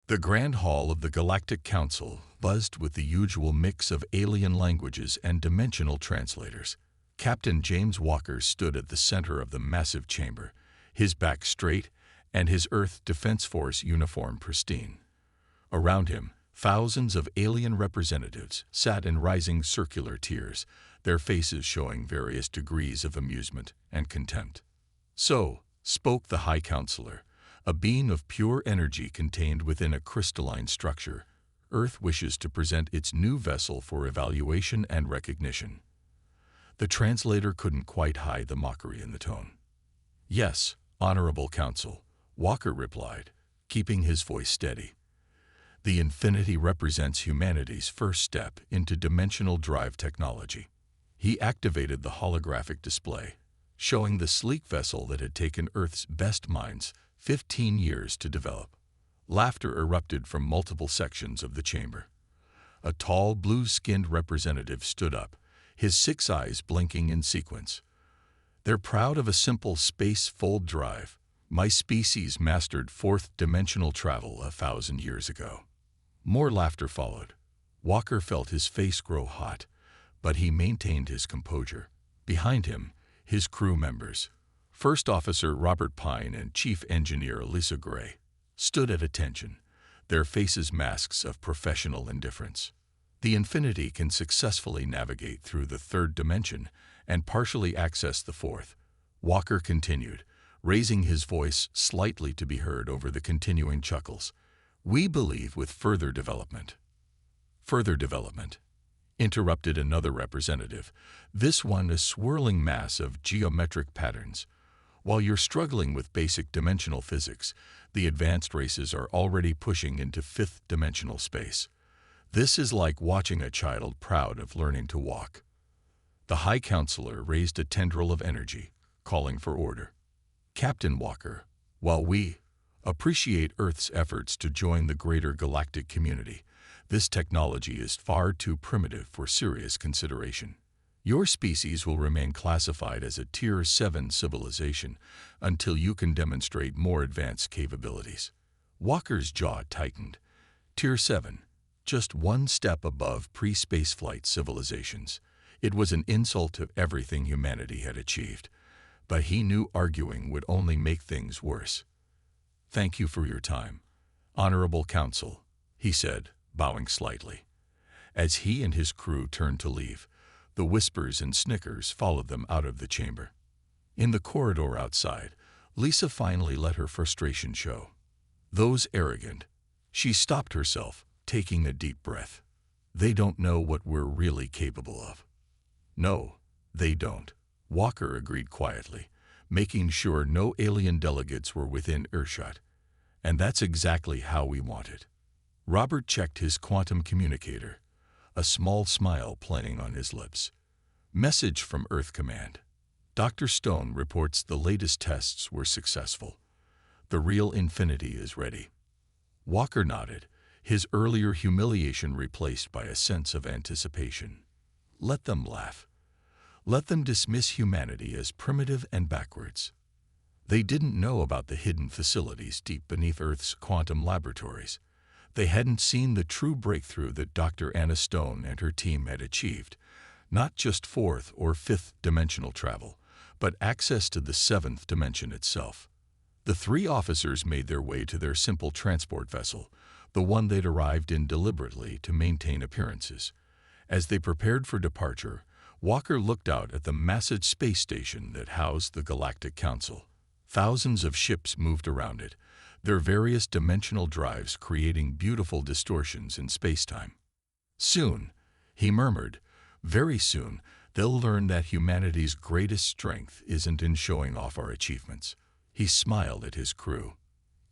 The Grand Hall of the Galactic Council buzzed with the usual mix of alien languages and dimensional translators. Captain James Walker stood at the center of the massive chamber, his back straight and his Earth Defense Force uniform pristine. Around him, thousands of alien representatives sat in rising circular tiers, their faces showing various degrees of amusement and contempt. "So," spoke the High Counselor, a being of pure energy contained within a crystalline structure, "Earth wishes to present its new vessel for evaluation and recognition." The translator couldn't quite hide the mockery in the tone. "Yes, Honorable Council," Walker replied, keeping his voice steady. "The Infinity represents humanity's first step into dimensional drive technology." He activated the holographic display, showing the sleek vessel that had taken Earth's best minds 15 years to develop. Laughter erupted from multiple sections of the chamber. A tall, blue-skinned representative stood up, his 6 eyes blinking in sequence. "They're proud of a simple space-fold drive. My species mastered fourth-dimensional travel 1,000 years ago." More laughter followed. Walker felt his face grow hot, but he maintained his composure. Behind him, his crew members, First Officer Robert Pine and Chief Engineer Lisa Gray, stood at attention, their faces masks of professional indifference. The Infinity can successfully navigate through the third dimension and partially access the fourth, Walker continued, raising his voice slightly to be heard over the continuing chuckles. "We believe with further development." "Further development," interrupted another representative, this one a swirling mass of geometric patterns. "While you're struggling with basic dimensional physics, the advanced races are already pushing into fifth-dimensional space. This is like watching a child proud of learning to walk." The High Counselor raised a tendril of energy, calling for order. "Captain Walker, while we appreciate Earth's efforts to join the greater galactic community, this technology is far too primitive for serious consideration. Your species will remain classified as a Tier 7 civilization until you can demonstrate more advanced capabilities." Walker's jaw tightened. Tier 7, just one step above pre-spaceflight civilizations. It was an insult to everything humanity had achieved, but he knew arguing would only make things worse. "Thank you for your time, Honorable Council," he said, bowing slightly. As he and his crew turned to leave, the whispers and snickers followed them out of the chamber. In the corridor outside, Lisa finally let her frustration show. "Those arrogant." She stopped herself, taking a deep breath. "They don't know what we're really capable of." "No, they don't," Walker agreed quietly, making sure no alien delegates were within earshot. "And that's exactly how we want it." Robert checked his quantum communicator, a small smile playing on his lips. "Message from Earth Command. Dr. Stone reports the latest tests were successful. The real Infinity is ready." Walker nodded, his earlier humiliation replaced by a sense of anticipation. Let them laugh. Let them dismiss humanity as primitive and backwards. They didn't know about the hidden facilities deep beneath Earth's quantum laboratories. They hadn't seen the true breakthrough that Dr. Anna Stone and her team had achieved. Not just fourth or fifth dimensional travel, but access to the seventh dimension itself. The 3 officers made their way to their simple transport vessel, the one they'd arrived in deliberately to maintain appearances. As they prepared for departure, Walker looked out at the massive space station that housed the Galactic Council. Thousands of ships moved around it, their various dimensional drives creating beautiful distortions in spacetime. "Soon," he murmured, "very soon, they'll learn that humanity's greatest strength isn't in showing off our achievements." He smiled at his crew.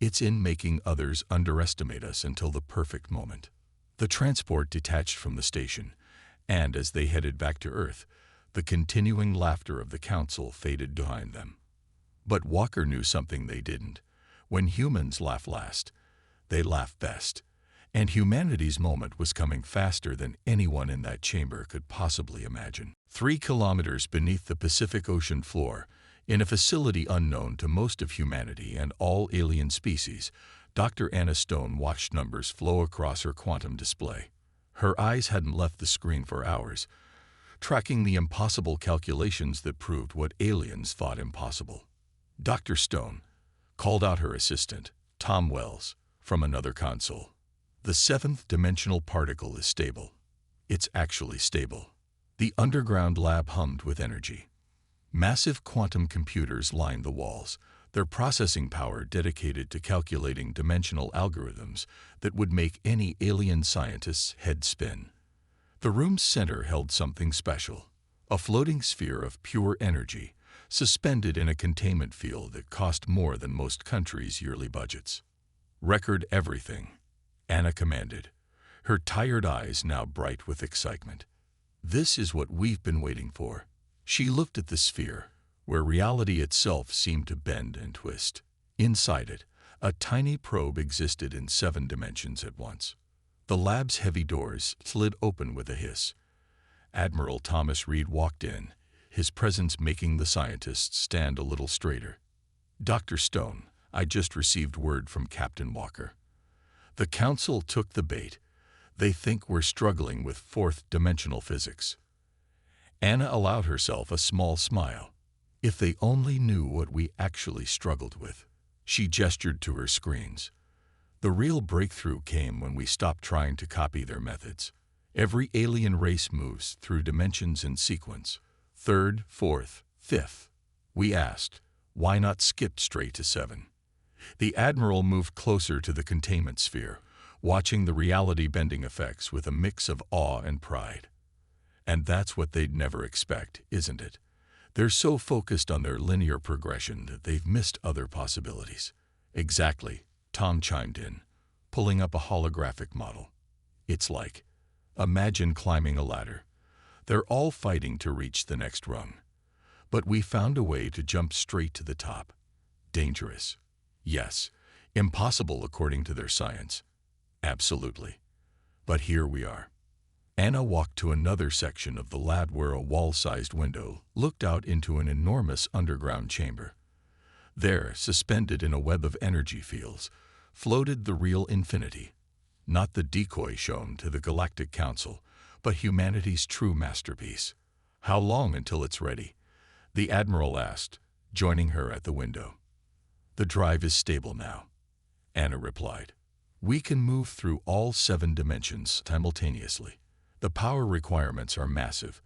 "It's in making others underestimate us until the perfect moment." The transport detached from the station, and as they headed back to Earth, the continuing laughter of the Council faded behind them. But Walker knew something they didn't. When humans laugh last, they laugh best. And humanity's moment was coming faster than anyone in that chamber could possibly imagine. 3 kilometers beneath the Pacific Ocean floor, in a facility unknown to most of humanity and all alien species, Dr. Anna Stone watched numbers flow across her quantum display. Her eyes hadn't left the screen for hours, tracking the impossible calculations that proved what aliens thought impossible. Dr. Stone called out her assistant, Tom Wells, from another console. The seventh-dimensional particle is stable. It's actually stable. The underground lab hummed with energy. Massive quantum computers lined the walls, their processing power dedicated to calculating dimensional algorithms that would make any alien scientist's head spin. The room's center held something special, a floating sphere of pure energy, suspended in a containment field that cost more than most countries' yearly budgets. "Record everything," Anna commanded, her tired eyes now bright with excitement. "This is what we've been waiting for." She looked at the sphere, where reality itself seemed to bend and twist. Inside it, a tiny probe existed in 7 dimensions at once. The lab's heavy doors slid open with a hiss. Admiral Thomas Reed walked in, his presence making the scientists stand a little straighter. "Dr. Stone, I just received word from Captain Walker. The Council took the bait. They think we're struggling with 4th-dimensional physics." Anna allowed herself a small smile. If they only knew what we actually struggled with. She gestured to her screens. The real breakthrough came when we stopped trying to copy their methods. Every alien race moves through dimensions in sequence. 3rd, 4th, 5th. We asked, why not skip straight to 7? The Admiral moved closer to the containment sphere, watching the reality-bending effects with a mix of awe and pride. And that's what they'd never expect, isn't it? They're so focused on their linear progression that they've missed other possibilities. "Exactly," Tom chimed in, pulling up a holographic model. "It's like, imagine climbing a ladder. They're all fighting to reach the next rung. But we found a way to jump straight to the top. Dangerous. Yes. Impossible according to their science. Absolutely. But here we are." Anna walked to another section of the lab where a wall-sized window looked out into an enormous underground chamber. There, suspended in a web of energy fields, floated the real infinity. Not the decoy shown to the Galactic Council, but humanity's true masterpiece. "How long until it's ready?" the Admiral asked, joining her at the window. "The drive is stable now," Anna replied. "We can move through all 7 dimensions simultaneously. The power requirements are massive,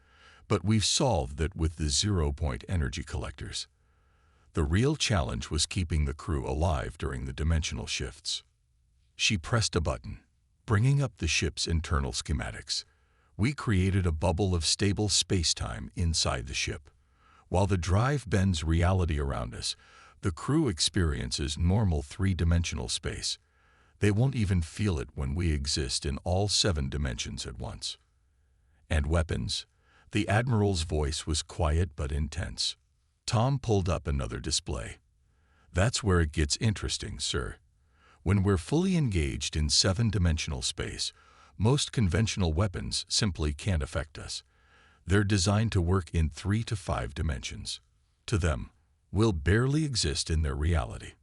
but we've solved that with the 0-point energy collectors. The real challenge was keeping the crew alive during the dimensional shifts." She pressed a button, bringing up the ship's internal schematics. "We created a bubble of stable space-time inside the ship. While the drive bends reality around us, the crew experiences normal 3-dimensional space. They won't even feel it when we exist in all 7 dimensions at once." "And weapons?" The Admiral's voice was quiet but intense. Tom pulled up another display. "That's where it gets interesting, sir. When we're fully engaged in 7-dimensional space, most conventional weapons simply can't affect us. They're designed to work in 3 to 5 dimensions. To them, we'll barely exist in their reality."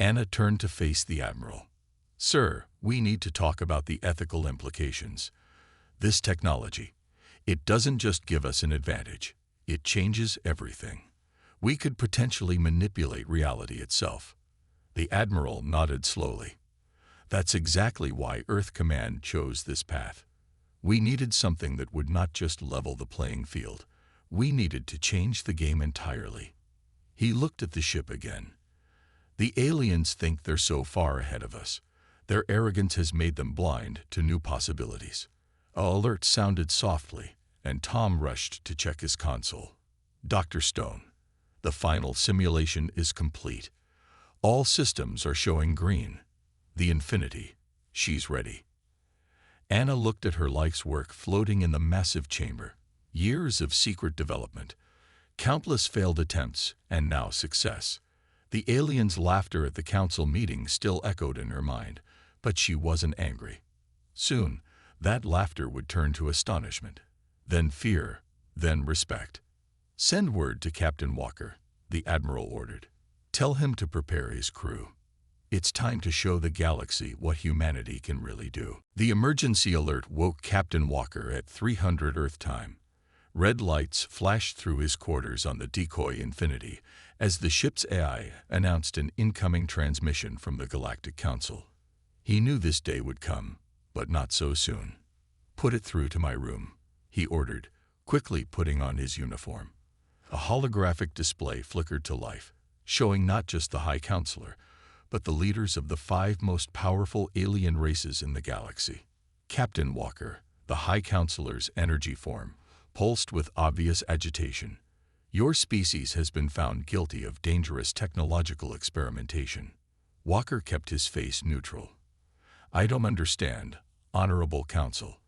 Anna turned to face the Admiral. "Sir, we need to talk about the ethical implications. This technology, it doesn't just give us an advantage, it changes everything. We could potentially manipulate reality itself." The Admiral nodded slowly. "That's exactly why Earth Command chose this path. We needed something that would not just level the playing field. We needed to change the game entirely." He looked at the ship again. "The aliens think they're so far ahead of us. Their arrogance has made them blind to new possibilities." A alert sounded softly, and Tom rushed to check his console. "Dr. Stone, the final simulation is complete. All systems are showing green. The Infinity, she's ready." Anna looked at her life's work floating in the massive chamber. Years of secret development, countless failed attempts, and now success. The aliens' laughter at the council meeting still echoed in her mind, but she wasn't angry. Soon, that laughter would turn to astonishment, then fear, then respect. "Send word to Captain Walker," the Admiral ordered. "Tell him to prepare his crew. It's time to show the galaxy what humanity can really do. The emergency alert woke Captain Walker at 300 Earth time. Red lights flashed through his quarters on the decoy Infinity as the ship's AI announced an incoming transmission from the Galactic Council. He knew this day would come, but not so soon. "Put it through to my room," he ordered, quickly putting on his uniform. A holographic display flickered to life, showing not just the High Counselor, but the leaders of the 5 most powerful alien races in the galaxy. Captain Walker, the High Counselor's energy form, pulsed with obvious agitation. "Your species has been found guilty of dangerous technological experimentation." Walker kept his face neutral. "I don't understand, Honorable Council.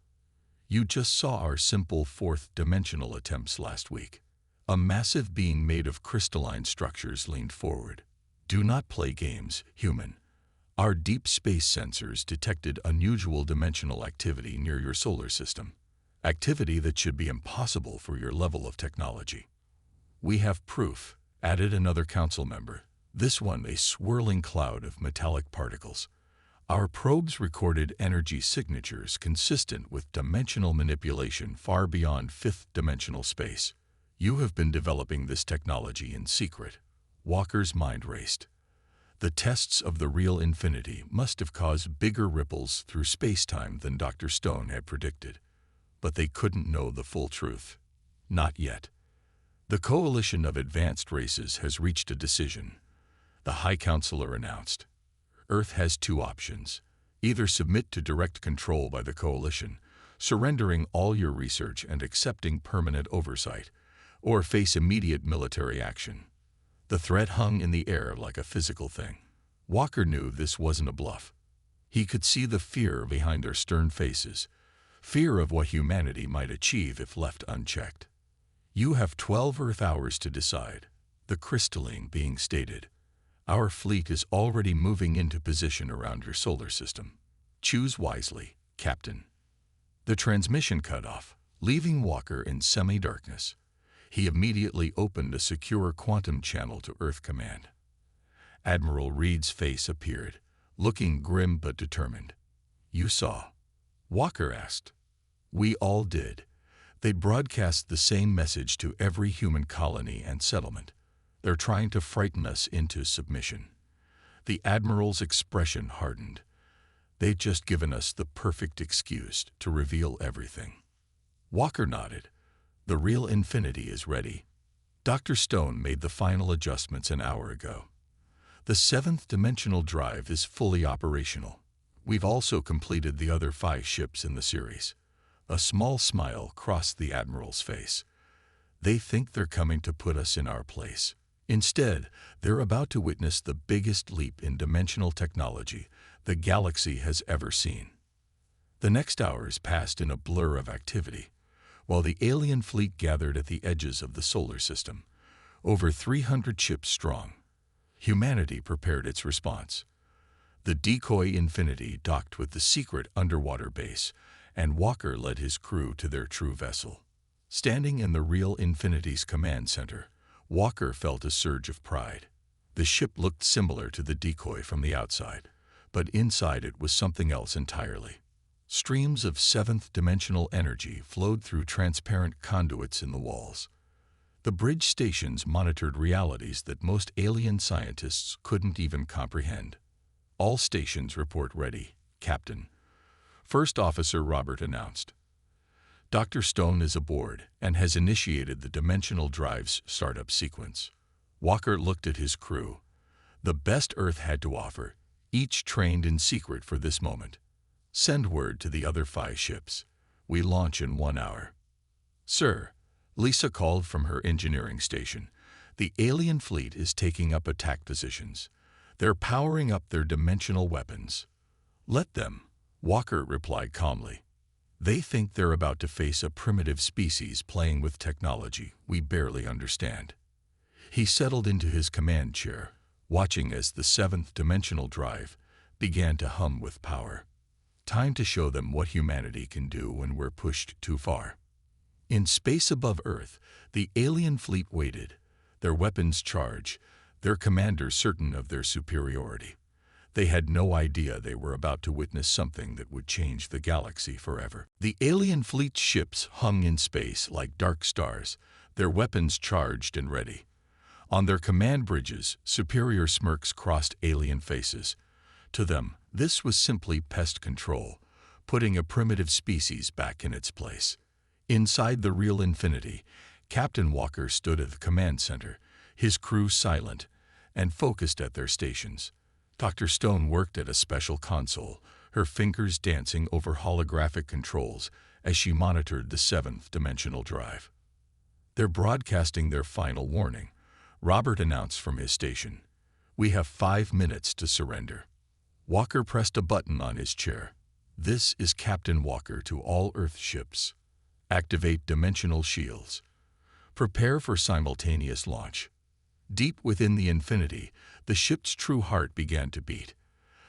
You just saw our simple fourth-dimensional attempts last week." A massive being made of crystalline structures leaned forward. "Do not play games, human. Our deep space sensors detected unusual dimensional activity near your solar system. Activity that should be impossible for your level of technology." "We have proof," added another council member, this one a swirling cloud of metallic particles. "Our probes recorded energy signatures consistent with dimensional manipulation far beyond fifth-dimensional space. You have been developing this technology in secret." Walker's mind raced. The tests of the real Infinity must have caused bigger ripples through space-time than Dr. Stone had predicted. But they couldn't know the full truth. Not yet. "The coalition of advanced races has reached a decision," the High Counselor announced. "Earth has 2 options. Either submit to direct control by the coalition, surrendering all your research and accepting permanent oversight, or face immediate military action." The threat hung in the air like a physical thing. Walker knew this wasn't a bluff. He could see the fear behind their stern faces, fear of what humanity might achieve if left unchecked. "You have 12 Earth hours to decide," the crystalline being stated. "Our fleet is already moving into position around your solar system. Choose wisely, Captain." The transmission cut off, leaving Walker in semi-darkness. He immediately opened a secure quantum channel to Earth Command. Admiral Reed's face appeared, looking grim but determined. "You saw?" Walker asked. "We all did. They broadcast the same message to every human colony and settlement. They're trying to frighten us into submission." The Admiral's expression hardened. "They've just given us the perfect excuse to reveal everything." Walker nodded. "The real Infinity is ready. Dr. Stone made the final adjustments an hour ago. The 7th dimensional drive is fully operational. We've also completed the other 5 ships in the series." A small smile crossed the Admiral's face. "They think they're coming to put us in our place. Instead, they're about to witness the biggest leap in dimensional technology the galaxy has ever seen." The next hours passed in a blur of activity, while the alien fleet gathered at the edges of the solar system, over 300 ships strong. Humanity prepared its response. The decoy Infinity docked with the secret underwater base, and Walker led his crew to their true vessel. Standing in the real Infinity's command center, Walker felt a surge of pride. The ship looked similar to the decoy from the outside, but inside it was something else entirely. Streams of 7th-dimensional energy flowed through transparent conduits in the walls. The bridge stations monitored realities that most alien scientists couldn't even comprehend. "All stations report ready, Captain," First Officer Robert announced. "Dr. Stone is aboard and has initiated the dimensional drive's startup sequence." Walker looked at his crew. The best Earth had to offer, each trained in secret for this moment. "Send word to the other 5 ships. We launch in 1 hour." "Sir," Lisa called from her engineering station, "the alien fleet is taking up attack positions. They're powering up their dimensional weapons." "Let them," Walker replied calmly. "They think they're about to face a primitive species playing with technology we barely understand." He settled into his command chair, watching as the 7th-dimensional drive began to hum with power. Time to show them what humanity can do when we're pushed too far. In space above Earth, the alien fleet waited, their weapons charged, their commander certain of their superiority. They had no idea they were about to witness something that would change the galaxy forever. The alien fleet's ships hung in space like dark stars, their weapons charged and ready. On their command bridges, superior smirks crossed alien faces. To them, this was simply pest control, putting a primitive species back in its place. Inside the real infinity, Captain Walker stood at the command center, his crew silent and focused at their stations. Dr. Stone worked at a special console, her fingers dancing over holographic controls as she monitored the seventh dimensional drive. "They're broadcasting their final warning," Robert announced from his station. "We have 5 minutes to surrender." Walker pressed a button on his chair. "This is Captain Walker to all Earth ships. Activate dimensional shields. Prepare for simultaneous launch." Deep within the infinity, the ship's true heart began to beat.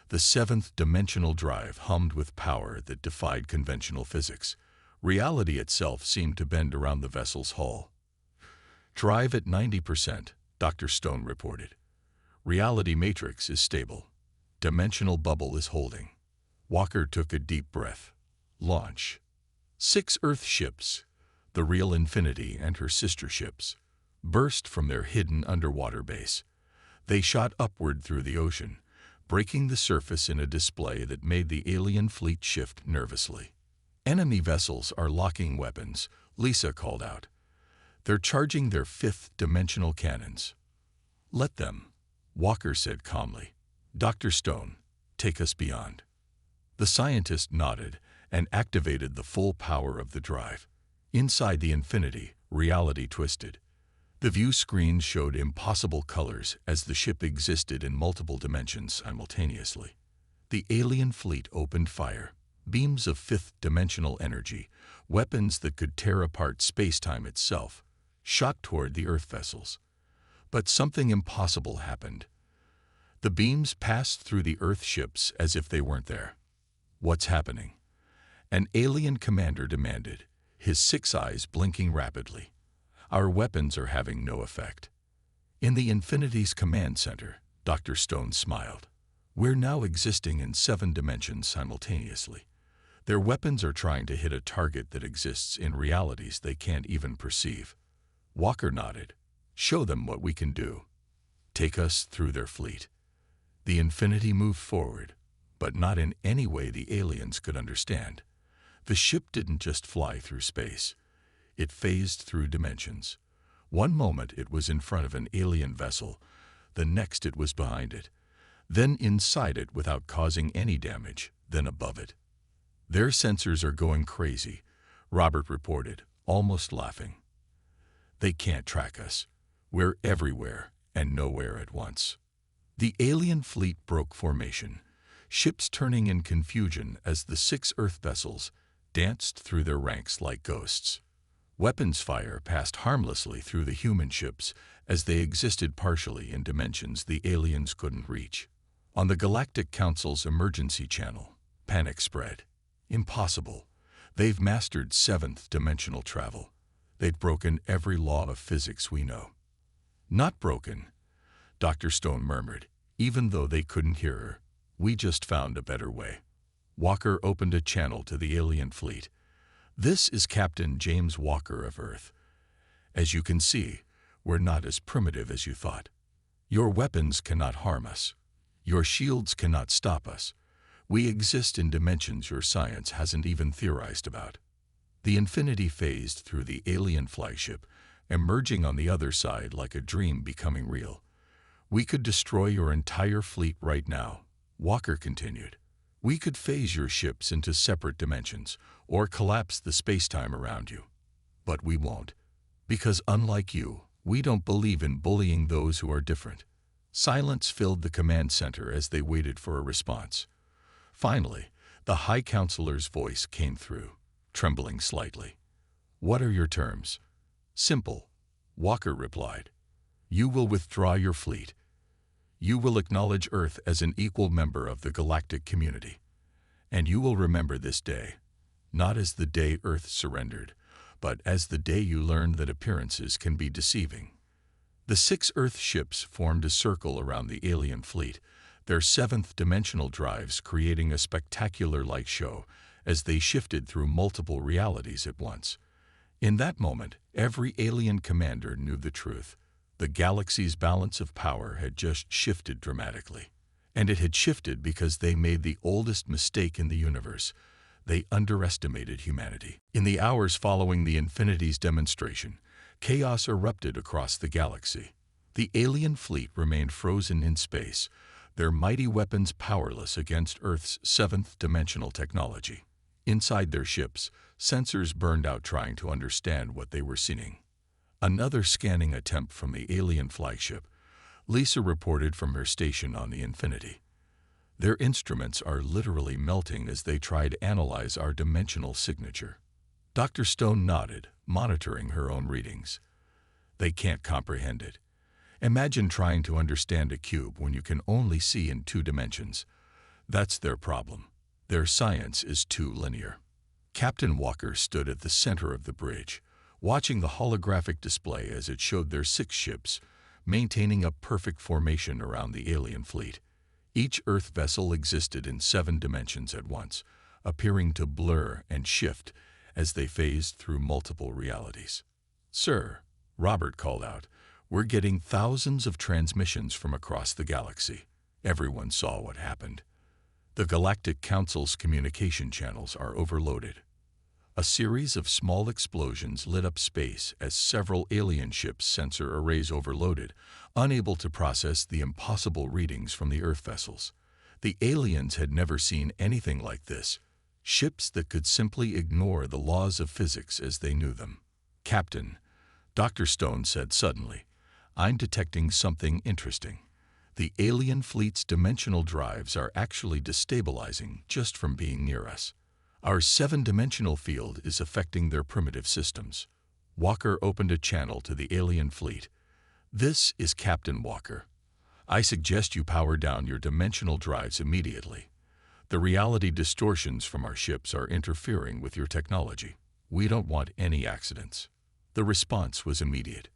The seventh dimensional drive hummed with power that defied conventional physics. Reality itself seemed to bend around the vessel's hull. "Drive at 90%, Dr. Stone reported. "Reality matrix is stable. Dimensional bubble is holding." Walker took a deep breath. Launch. 6 Earth ships, the real Infinity and her sister ships, burst from their hidden underwater base. They shot upward through the ocean, breaking the surface in a display that made the alien fleet shift nervously. "Enemy vessels are locking weapons," Lisa called out. "They're charging their 5th dimensional cannons." "Let them," Walker said calmly. "Dr. Stone, take us beyond." The scientist nodded and activated the full power of the drive. Inside the infinity, reality twisted. The view screen showed impossible colors as the ship existed in multiple dimensions simultaneously. The alien fleet opened fire, beams of 5th-dimensional energy, weapons that could tear apart space-time itself, shot toward the Earth vessels. But something impossible happened. The beams passed through the Earth ships as if they weren't there. "What's happening?" An alien commander demanded, his 6 eyes blinking rapidly. "Our weapons are having no effect." In the Infinity's command center, Dr. Stone smiled. "We're now existing in 7 dimensions simultaneously. Their weapons are trying to hit a target that exists in realities they can't even perceive." Walker nodded. "Show them what we can do. Take us through their fleet." The Infinity moved forward, but not in any way the aliens could understand. The ship didn't just fly through space. It phased through dimensions. One moment it was in front of an alien vessel, the next it was behind it, then inside it without causing any damage, then above it. "Their sensors are going crazy," Robert reported, almost laughing. "They can't track us. We're everywhere and nowhere at once." The alien fleet broke formation, ships turning in confusion as the 6 Earth vessels danced through their ranks like ghosts. Weapons fire passed harmlessly through the human ships as they existed partially in dimensions the aliens couldn't reach. On the Galactic Council's emergency channel, panic spread. "Impossible. They've mastered 7th dimensional travel. They'd broken every law of physics we know." "Not broken," Dr. Stone murmured, even though they couldn't hear her. "We just found a better way." Walker opened a channel to the alien fleet. "This is Captain James Walker of Earth. As you can see, we're not as primitive as you thought. Your weapons cannot harm us. Your shields cannot stop us. We exist in dimensions your science hasn't even theorized about." The Infinity phased through the alien flagship, emerging on the other side like a dream becoming real. "We could destroy your entire fleet right now," Walker continued. "We could phase your ships into separate dimensions or collapse the space-time around you. But we won't. Because unlike you, we don't believe in bullying those who are different." Silence filled the command center as they waited for a response. Finally, the High Counselor's voice came through, trembling slightly. "What are your terms?" "Simple," Walker replied. "You will withdraw your fleet. You will acknowledge Earth as an equal member of the galactic community. And you will remember this day, not as the day Earth surrendered, but as the day you learned that appearances can be deceiving." The 6 Earth ships formed a circle around the alien fleet, their seventh-dimensional drives creating a spectacular light show as they shifted through multiple realities at once. In that moment, every alien commander knew the truth. The galaxy's balance of power had just shifted dramatically. And it had shifted because they made the oldest mistake in the universe. They underestimated humanity. In the hours following the Infinity's demonstration, chaos erupted across the galaxy. The alien fleet remained frozen in space, their mighty weapons powerless against Earth's seventh-dimensional technology. Inside their ships, sensors burned out trying to understand what they were seeing. Another scanning attempt from the alien flagship, Lisa reported from her station on the Infinity. Their instruments are literally melting as they try to analyze our dimensional signature. Dr. Stone nodded, monitoring her own readings. They can't comprehend it. Imagine trying to understand a cube when you can only see in 2 dimensions. That's their problem. Their science is too linear. Captain Walker stood at the center of the bridge, watching the holographic display as it showed their 6 ships, maintaining a perfect formation around the alien fleet. Each Earth vessel existed in 7 dimensions at once, appearing to blur and shift as they phased through multiple realities. "Sir," Robert called out, "we're getting thousands of transmissions from across the galaxy." Everyone saw what happened. The Galactic Council's communication channels are overloaded. A series of small explosions lit up space as several alien ships' sensor arrays overloaded, unable to process the impossible readings from the Earth vessels. The aliens had never seen anything like this. Ships that could simply ignore the laws of physics as they knew them. "Captain," Dr. Stone said suddenly, "I'm detecting something interesting. The alien fleet's dimensional drives are actually destabilizing just from being near us. Our 7-dimensional field is affecting their primitive systems." Walker opened a channel to the alien fleet. "This is Captain Walker. I suggest you power down your dimensional drives immediately. The reality distortions from our ships are interfering with your technology. We don't want any accidents." The response was immediate.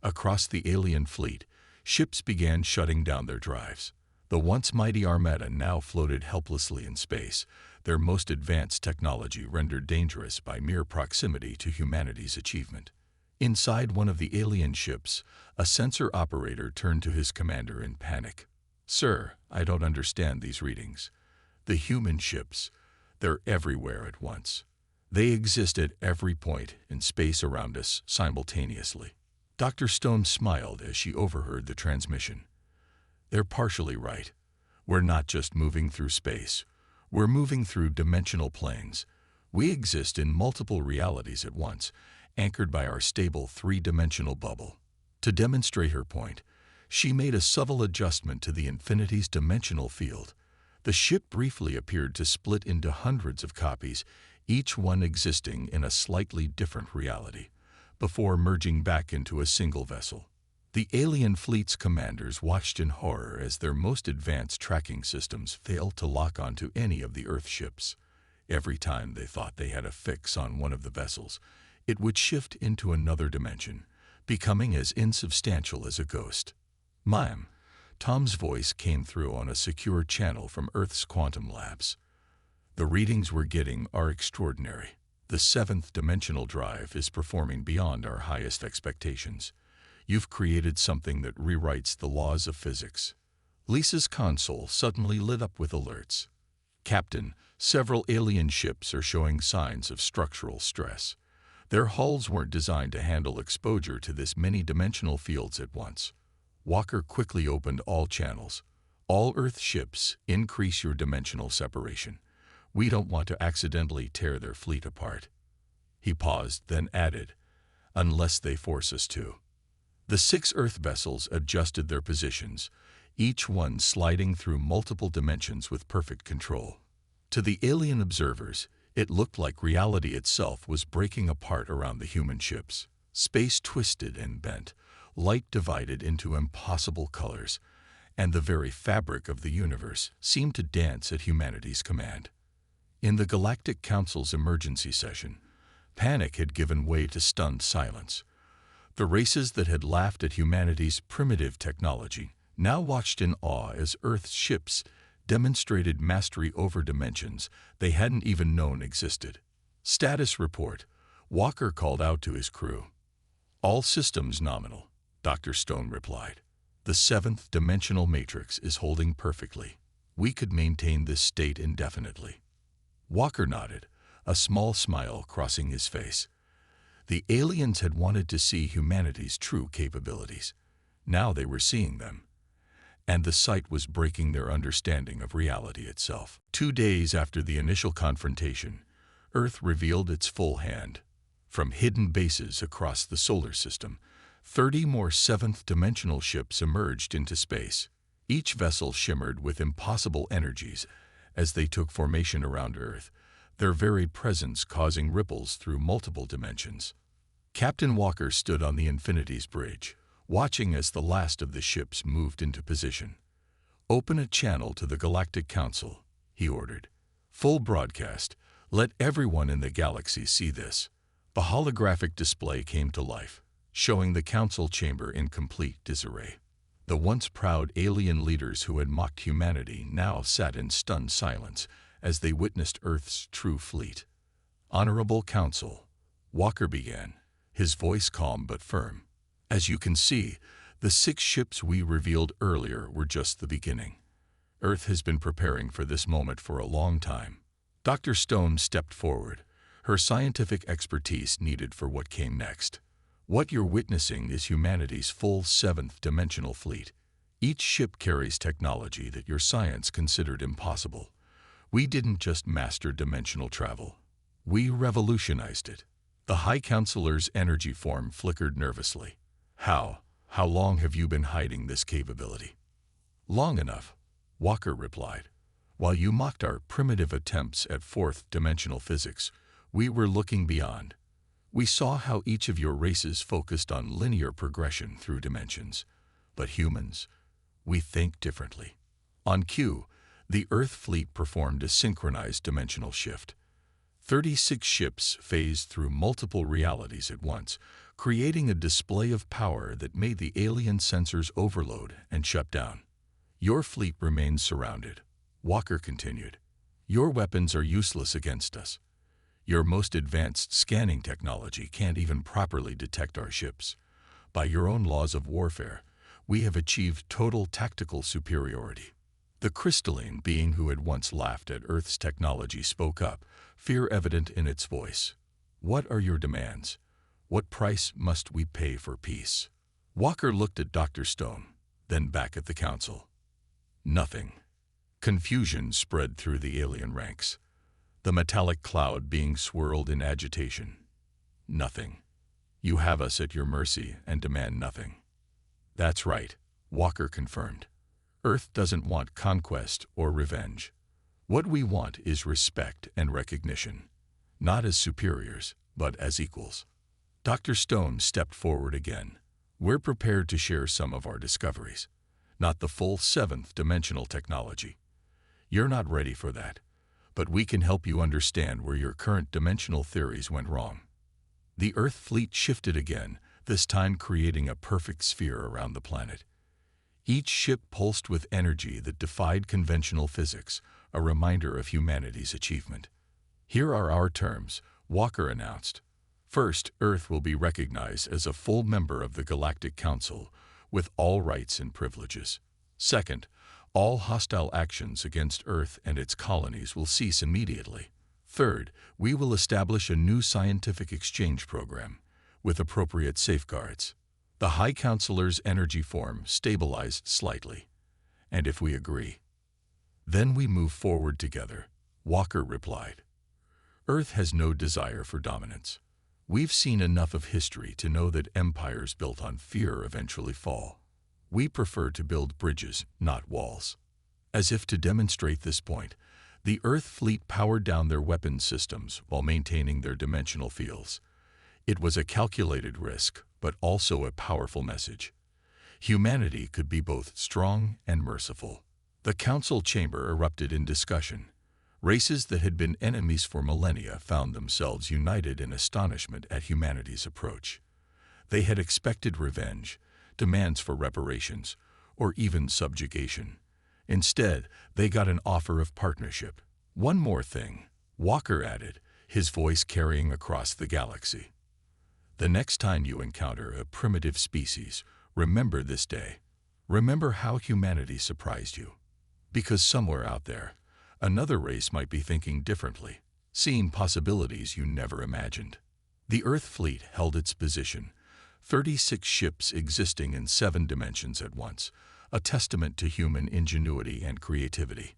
Across the alien fleet, ships began shutting down their drives. The once mighty armada now floated helplessly in space, their most advanced technology rendered dangerous by mere proximity to humanity's achievement. Inside one of the alien ships, a sensor operator turned to his commander in panic. "Sir, I don't understand these readings. The human ships, they're everywhere at once. They exist at every point in space around us simultaneously." Dr. Stone smiled as she overheard the transmission. "They're partially right. We're not just moving through space. We're moving through dimensional planes. We exist in multiple realities at once, anchored by our stable 3-dimensional bubble." To demonstrate her point, she made a subtle adjustment to the Infinity's dimensional field. The ship briefly appeared to split into hundreds of copies, each one existing in a slightly different reality, before merging back into a single vessel. The alien fleet's commanders watched in horror as their most advanced tracking systems failed to lock onto any of the Earth ships. Every time they thought they had a fix on one of the vessels, it would shift into another dimension, becoming as insubstantial as a ghost. "Ma'am," Tom's voice came through on a secure channel from Earth's quantum labs. "The readings we're getting are extraordinary. The 7th-dimensional drive is performing beyond our highest expectations. You've created something that rewrites the laws of physics." Lisa's console suddenly lit up with alerts. "Captain, several alien ships are showing signs of structural stress. Their hulls weren't designed to handle exposure to this many dimensional fields at once." Walker quickly opened all channels. "All Earth ships, increase your dimensional separation. We don't want to accidentally tear their fleet apart." He paused, then added, "Unless they force us to." The 6 Earth vessels adjusted their positions, each one sliding through multiple dimensions with perfect control. To the alien observers, it looked like reality itself was breaking apart around the human ships. Space twisted and bent, light divided into impossible colors, and the very fabric of the universe seemed to dance at humanity's command. In the Galactic Council's emergency session, panic had given way to stunned silence. The races that had laughed at humanity's primitive technology now watched in awe as Earth's ships demonstrated mastery over dimensions they hadn't even known existed. Status report. Walker called out to his crew. All systems nominal, Dr. Stone replied. The seventh dimensional matrix is holding perfectly. We could maintain this state indefinitely. Walker nodded, a small smile crossing his face. The aliens had wanted to see humanity's true capabilities. Now they were seeing them. And the sight was breaking their understanding of reality itself. 2 days after the initial confrontation, Earth revealed its full hand. From hidden bases across the solar system, 30 more seventh-dimensional ships emerged into space. Each vessel shimmered with impossible energies as they took formation around Earth, their very presence causing ripples through multiple dimensions. Captain Walker stood on the Infinity's bridge, watching as the last of the ships moved into position. "Open a channel to the Galactic Council," he ordered. "Full broadcast. Let everyone in the galaxy see this." The holographic display came to life, showing the council chamber in complete disarray. The once proud alien leaders who had mocked humanity now sat in stunned silence as they witnessed Earth's true fleet. "Honorable Council," Walker began, his voice calm but firm. "As you can see, the 6 ships we revealed earlier were just the beginning. Earth has been preparing for this moment for a long time." Dr. Stone stepped forward, her scientific expertise needed for what came next. "What you're witnessing is humanity's full 7th-dimensional fleet. Each ship carries technology that your science considered impossible. We didn't just master dimensional travel. We revolutionized it." The High Counselor's energy form flickered nervously. How long have you been hiding this capability?" "Long enough," Walker replied. "While you mocked our primitive attempts at 4th-dimensional physics, we were looking beyond. We saw how each of your races focused on linear progression through dimensions. But humans, we think differently." On cue, the Earth fleet performed a synchronized dimensional shift. 36 ships phased through multiple realities at once, creating a display of power that made the alien sensors overload and shut down. "Your fleet remains surrounded," Walker continued. "Your weapons are useless against us. Your most advanced scanning technology can't even properly detect our ships. By your own laws of warfare, we have achieved total tactical superiority." The crystalline being who had once laughed at Earth's technology spoke up, fear evident in its voice. "What are your demands? What price must we pay for peace?" Walker looked at Dr. Stone, then back at the council. "Nothing." Confusion spread through the alien ranks, the metallic cloud being swirled in agitation. "Nothing. You have us at your mercy and demand nothing." "That's right," Walker confirmed. "Earth doesn't want conquest or revenge. What we want is respect and recognition, not as superiors, but as equals." Dr. Stone stepped forward again. "We're prepared to share some of our discoveries, not the full 7th-dimensional technology. You're not ready for that, but we can help you understand where your current dimensional theories went wrong." The Earth fleet shifted again, this time creating a perfect sphere around the planet. Each ship pulsed with energy that defied conventional physics, a reminder of humanity's achievement. "Here are our terms," Walker announced. "First, Earth will be recognized as a full member of the Galactic Council, with all rights and privileges. Second, all hostile actions against Earth and its colonies will cease immediately. Third, we will establish a new scientific exchange program, with appropriate safeguards." The High Counselor's energy form stabilized slightly. "And if we agree, then we move forward together," Walker replied. "Earth has no desire for dominance. We've seen enough of history to know that empires built on fear eventually fall. We prefer to build bridges, not walls." As if to demonstrate this point, the Earth fleet powered down their weapons systems while maintaining their dimensional fields. It was a calculated risk, but also a powerful message. Humanity could be both strong and merciful. The council chamber erupted in discussion. Races that had been enemies for millennia found themselves united in astonishment at humanity's approach. They had expected revenge, demands for reparations, or even subjugation. Instead, they got an offer of partnership. One more thing, Walker added, his voice carrying across the galaxy. The next time you encounter a primitive species, remember this day. Remember how humanity surprised you. Because somewhere out there, another race might be thinking differently, seeing possibilities you never imagined. The Earth fleet held its position, 36 ships existing in 7 dimensions at once, a testament to human ingenuity and creativity.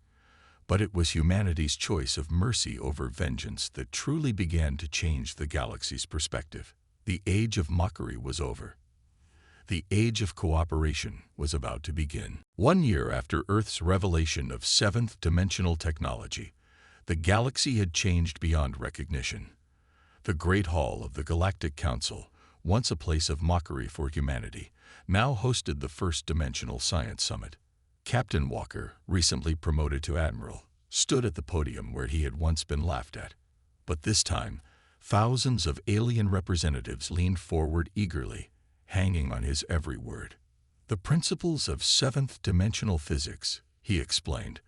But it was humanity's choice of mercy over vengeance that truly began to change the galaxy's perspective. The age of mockery was over. The age of cooperation was about to begin. 1 year after Earth's revelation of 7th-dimensional technology, the galaxy had changed beyond recognition. The Great Hall of the Galactic Council, once a place of mockery for humanity, now hosted the First Dimensional Science Summit. Captain Walker, recently promoted to Admiral, stood at the podium where he had once been laughed at. But this time, thousands of alien representatives leaned forward eagerly, hanging on his every word. The principles of 7th-dimensional physics, he explained,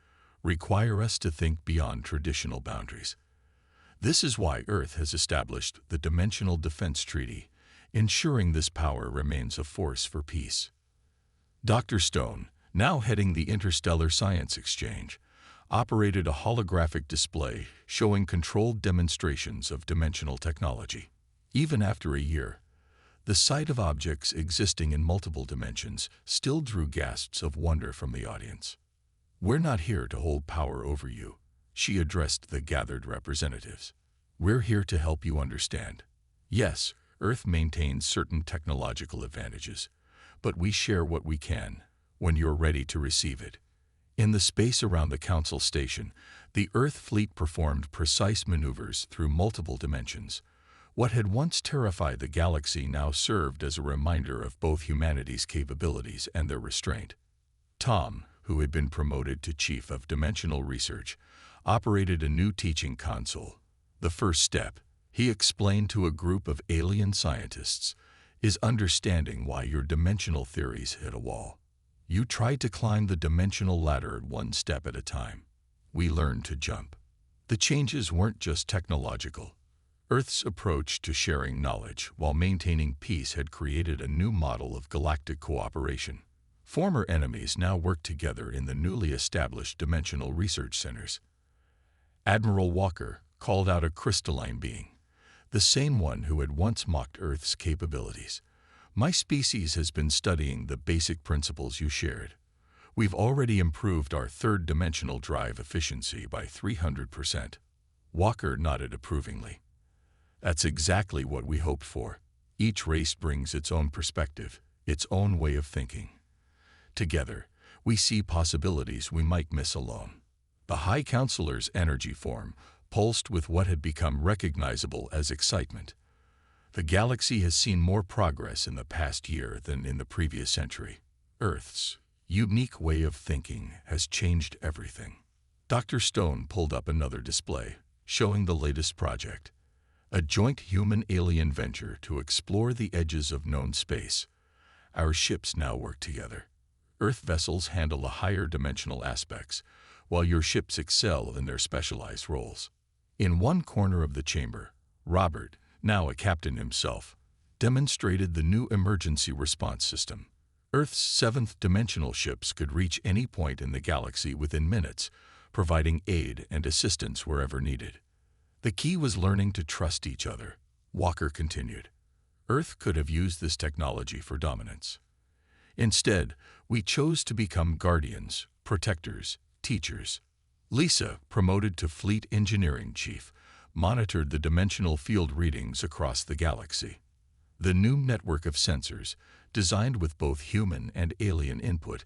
require us to think beyond traditional boundaries. This is why Earth has established the Dimensional Defense Treaty, ensuring this power remains a force for peace. Dr. Stone, now heading the Interstellar Science Exchange, operated a holographic display showing controlled demonstrations of dimensional technology. Even after a year, the sight of objects existing in multiple dimensions still drew gasps of wonder from the audience. "We're not here to hold power over you," she addressed the gathered representatives. "We're here to help you understand. Yes, Earth maintains certain technological advantages, but we share what we can when you're ready to receive it." In the space around the Council Station, the Earth fleet performed precise maneuvers through multiple dimensions. What had once terrified the galaxy now served as a reminder of both humanity's capabilities and their restraint. Tom, who had been promoted to Chief of Dimensional Research, operated a new teaching console. The first step, he explained to a group of alien scientists, is understanding why your dimensional theories hit a wall. You tried to climb the dimensional ladder one step at a time. We learned to jump. The changes weren't just technological. Earth's approach to sharing knowledge while maintaining peace had created a new model of galactic cooperation. Former enemies now worked together in the newly established dimensional research centers. Admiral Walker called out a crystalline being, the same one who had once mocked Earth's capabilities. "My species has been studying the basic principles you shared. We've already improved our third-dimensional drive efficiency by 300%. Walker nodded approvingly. "That's exactly what we hoped for. Each race brings its own perspective, its own way of thinking. Together, we see possibilities we might miss alone." The High Counselor's energy form pulsed with what had become recognizable as excitement. The galaxy has seen more progress in the past year than in the previous century. Earth's unique way of thinking has changed everything. Dr. Stone pulled up another display, showing the latest project, a joint human-alien venture to explore the edges of known space. Our ships now work together. Earth vessels handle the higher dimensional aspects, while your ships excel in their specialized roles. In one corner of the chamber, Robert, now a captain himself, demonstrated the new emergency response system. Earth's 7th-dimensional ships could reach any point in the galaxy within minutes, providing aid and assistance wherever needed. "The key was learning to trust each other," Walker continued. "Earth could have used this technology for dominance. Instead, we chose to become guardians, protectors, teachers." Lisa, promoted to Fleet Engineering Chief, monitored the dimensional field readings across the galaxy. The new network of sensors, designed with both human and alien input,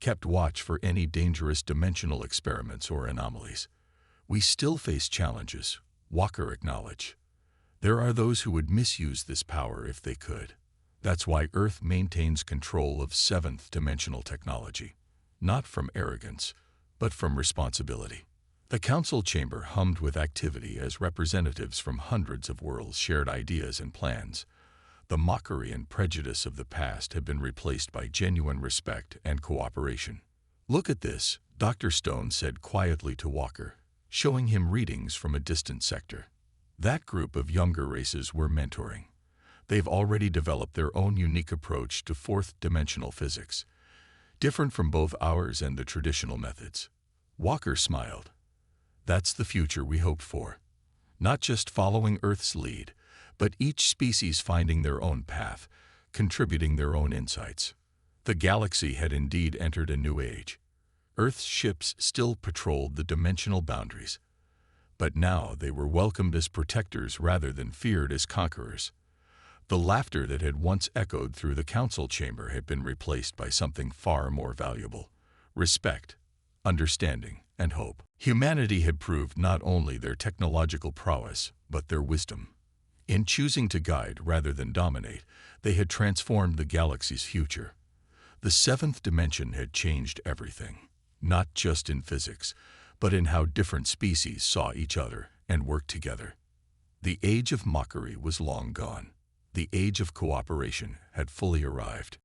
kept watch for any dangerous dimensional experiments or anomalies. "We still face challenges," Walker acknowledged. "There are those who would misuse this power if they could. That's why Earth maintains control of 7th-dimensional technology, not from arrogance, but from responsibility." The council chamber hummed with activity as representatives from hundreds of worlds shared ideas and plans. The mockery and prejudice of the past had been replaced by genuine respect and cooperation. "Look at this," Dr. Stone said quietly to Walker, showing him readings from a distant sector. That group of younger races we're mentoring. They've already developed their own unique approach to fourth-dimensional physics, different from both ours and the traditional methods. Walker smiled. That's the future we hoped for. Not just following Earth's lead, but each species finding their own path, contributing their own insights. The galaxy had indeed entered a new age. Earth's ships still patrolled the dimensional boundaries, but now they were welcomed as protectors rather than feared as conquerors. The laughter that had once echoed through the council chamber had been replaced by something far more valuable: respect, understanding, and hope. Humanity had proved not only their technological prowess, but their wisdom. In choosing to guide rather than dominate, they had transformed the galaxy's future. The seventh dimension had changed everything, not just in physics, but in how different species saw each other and worked together. The age of mockery was long gone. The age of cooperation had fully arrived.